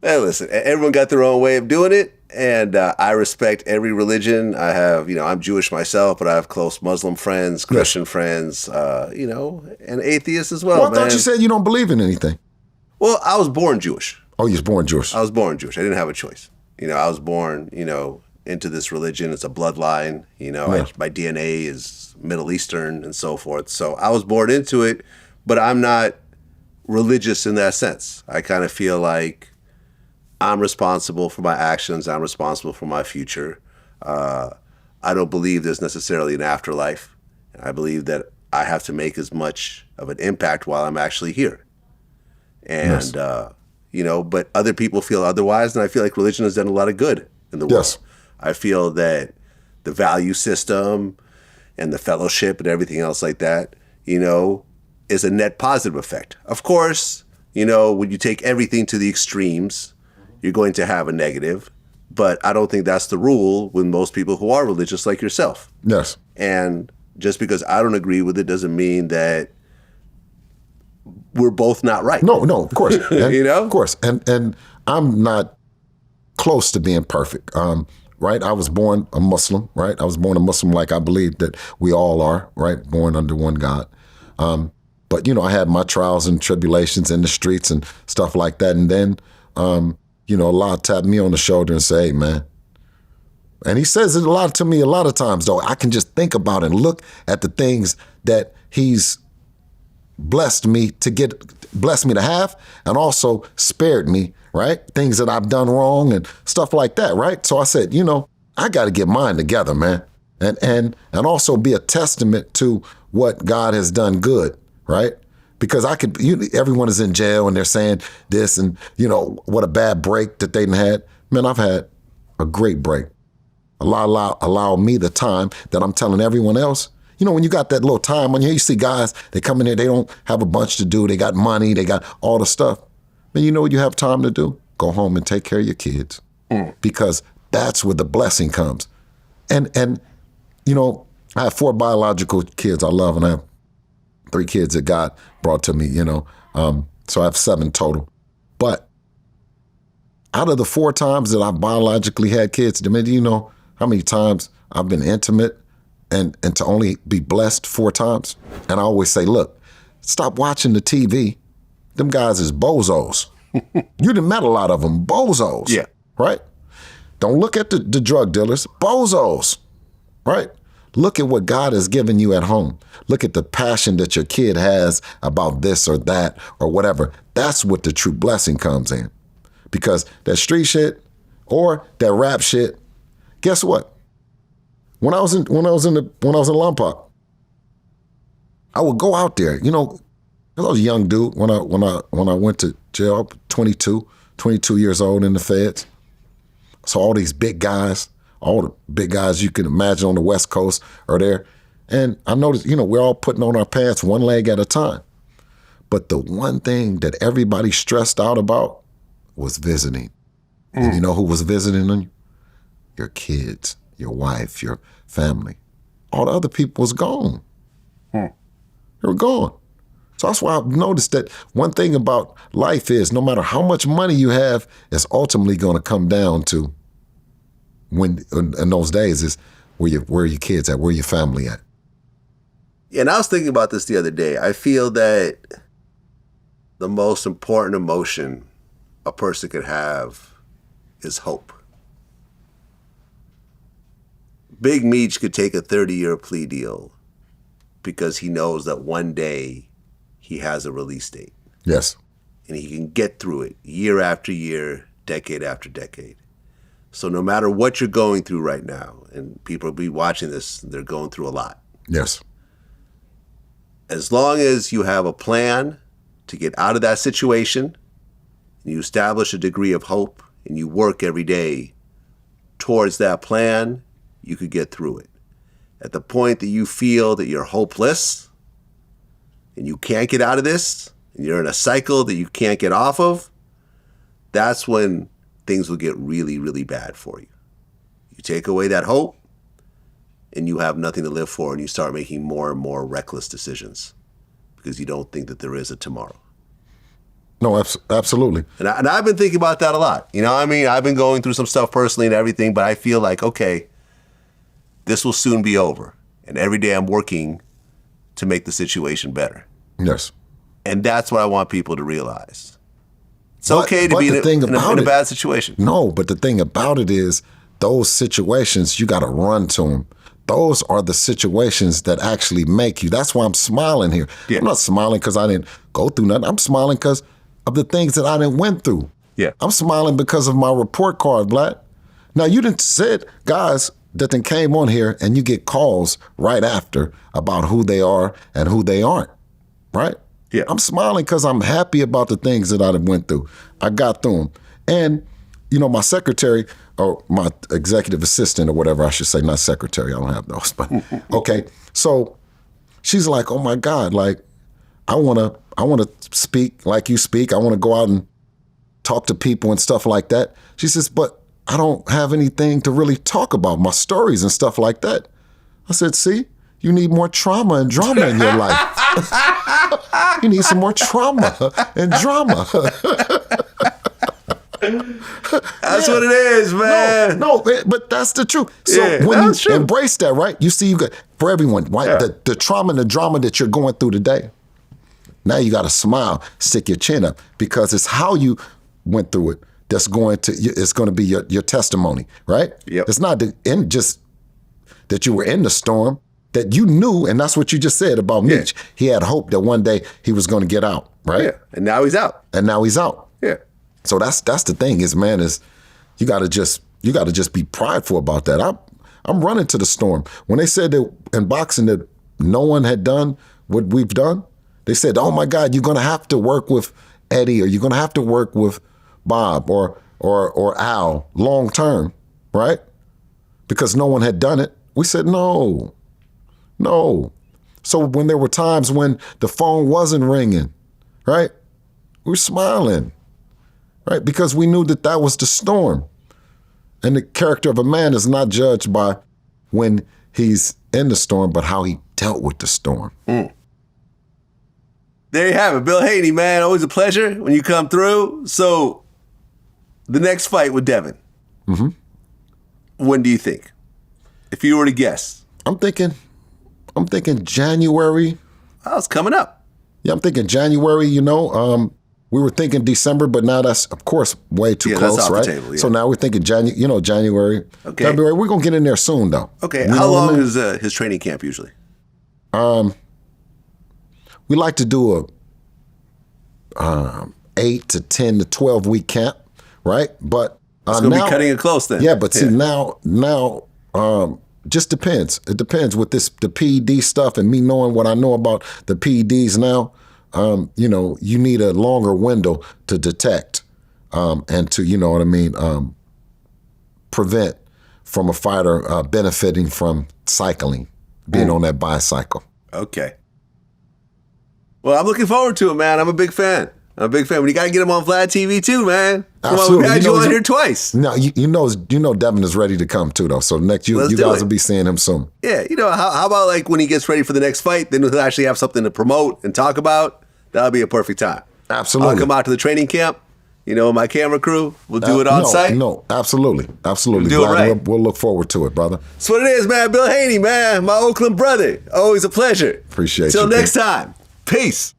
Hey, listen, everyone got their own way of doing it, and I respect every religion. I have, I'm Jewish myself, but I have close Muslim friends, Christian friends, and atheists as well. Well, I thought you said you don't believe in anything. Well, I was born Jewish. Oh, you was born Jewish. I was born Jewish. I didn't have a choice. I was born, into this religion. It's a bloodline. My DNA is Middle Eastern and so forth. So I was born into it, but I'm not religious in that sense. I kind of feel like I'm responsible for my actions. I'm responsible for my future. I don't believe there's necessarily an afterlife. I believe that I have to make as much of an impact while I'm actually here. And, but other people feel otherwise, and I feel like religion has done a lot of good in the world. I feel that the value system and the fellowship and everything else like that, is a net positive effect. Of course, when you take everything to the extremes, you're going to have a negative, but I don't think that's the rule with most people who are religious like yourself. Yes. And just because I don't agree with it doesn't mean that we're both not right. No, of course. And, Of course. And I'm not close to being perfect. Right? I was born a Muslim, right? I was born a Muslim like I believe that we all are, right? Born under one God. But, I had my trials and tribulations in the streets and stuff like that. And then, Allah tapped me on the shoulder and say, hey, man. And he says it a lot to me a lot of times, though. I can just think about and look at the things that he's blessed me to have, and also spared me, right? Things that I've done wrong and stuff like that, right? So I said, I got to get mine together, man. And also be a testament to what God has done good, right? Because everyone is in jail and they're saying this and, what a bad break that they done had. Man, I've had a great break. Allow me the time that I'm telling everyone else. When you got that little time on you see guys, they come in here, they don't have a bunch to do. They got money, they got all the stuff. Man, you know what you have time to do? Go home and take care of your kids. Because that's where the blessing comes. And I have 4 biological kids I love, and I have 3 kids that God brought to me, so I have 7 total. But out of the 4 times that I've biologically had kids, do you know how many times I've been intimate and to only be blessed 4 times? And I always say, look, stop watching the TV. Them guys is bozos. You done met a lot of them, bozos. Yeah. Right? Don't look at the drug dealers, bozos. Right? Look at what God has given you at home. Look at the passion that your kid has about this or that or whatever. That's what the true blessing comes in. Because that street shit or that rap shit, guess what? When I was in Lompoc, I would go out there, 'cause I was a young dude when I went to jail, 22 years old in the feds. So all these big guys, all the big guys you can imagine on the West Coast are there. And I noticed, we're all putting on our pants one leg at a time. But the one thing that everybody stressed out about was visiting. And you know who was visiting on you? Your kids, your wife, your family. All the other people was gone. They were gone. So that's why I've noticed that one thing about life is no matter how much money you have, it's ultimately going to come down to when in those days is where your kids at, where your family at. Yeah, and I was thinking about this the other day. I feel that the most important emotion a person could have is hope. Big Meech could take a 30-year plea deal because he knows that one day he has a release date. Yes. And he can get through it year after year, decade after decade. So no matter what you're going through right now, and people will be watching this, they're going through a lot. Yes. As long as you have a plan to get out of that situation, and you establish a degree of hope, and you work every day towards that plan, you could get through it. At the point that you feel that you're hopeless, and you can't get out of this, and you're in a cycle that you can't get off of, that's when things will get really, really bad for you. You take away that hope, and you have nothing to live for, and you start making more and more reckless decisions because you don't think that there is a tomorrow. No, absolutely. And I've been thinking about that a lot. You know what I mean? I've been going through some stuff personally and everything, but I feel like, okay, this will soon be over. And every day I'm working to make the situation better. Yes. And that's what I want people to realize. It's okay to be in a bad situation. No, but the thing about it is those situations, you got to run to them. Those are the situations that actually make you. That's why I'm smiling here. Yeah. I'm not smiling because I didn't go through nothing. I'm smiling because of the things that I didn't went through. Yeah. I'm smiling because of my report card, Vlad. Now, you didn't said, guys that then came on here and you get calls right after about who they are and who they aren't, right? Yeah. I'm smiling because I'm happy about the things that I went through. I got through them. And, you know, my secretary, or my executive assistant or whatever I should say, not secretary, I don't have those, but okay. So she's like, oh my God, like, I wanna speak like you speak. I wanna go out and talk to people and stuff like that. She says, but I don't have anything to really talk about, my stories and stuff like that. I said, see, you need more trauma and drama in your life. You need some more trauma and drama. That's what it is, man. No, but that's the truth. So when you embrace that, right? You see, you got for everyone, right? Yeah. The trauma and the drama that you're going through today. Now you got to smile, stick your chin up, because it's how you went through it that's going to be your testimony, right? Yep. It's not just that you were in the storm, that you knew, and that's what you just said about Mitch. Yeah. He had hope that one day he was going to get out, right? Yeah, and now he's out. Yeah. So that's the thing is, man, is you got to just be prideful about that. I'm running to the storm. When they said that in boxing that no one had done what we've done, they said, oh my God, you're going to have to work with Eddie, or you're going to have to work with Bob or Al long term, right? Because no one had done it. We said, no. So when there were times when the phone wasn't ringing, right? We were smiling, right? Because we knew that was the storm. And the character of a man is not judged by when he's in the storm, but how he dealt with the storm. Mm. There you have it. Bill Haney, man. Always a pleasure when you come through. So the next fight with Devin, when do you think? If you were to guess. I'm thinking January. Oh, it's coming up. Yeah, I'm thinking January, you know. We were thinking December, but now that's, of course, way too close, that's off right? the table, yeah. So now we're thinking January, okay. February. We're going to get in there soon, though. Okay. How long is his training camp usually? We like to do a 8 to 10 to 12 week camp, right? But it's going to be cutting it close then. Yeah, but see, now just depends. It depends with the PED stuff and me knowing what I know about the PEDs now. You know, you need a longer window to detect and to, you know what I mean, prevent from a fighter benefiting from cycling, being on that bicycle. Okay. Well, I'm looking forward to it, man. I'm a big fan. When you got to get him on Vlad TV too, man. Absolutely. We've had you on here twice. No, you know Devin is ready to come too, though. So next you guys will be seeing him soon. Yeah, you know, how about like when he gets ready for the next fight, then he'll actually have something to promote and talk about. That'll be a perfect time. Absolutely. I'll come out to the training camp. You know, my camera crew. We'll do it on site. No, absolutely. We'll do it right. We'll look forward to it, brother. That's what it is, man. Bill Haney, man. My Oakland brother. Always a pleasure. Appreciate you. Till next time. Peace.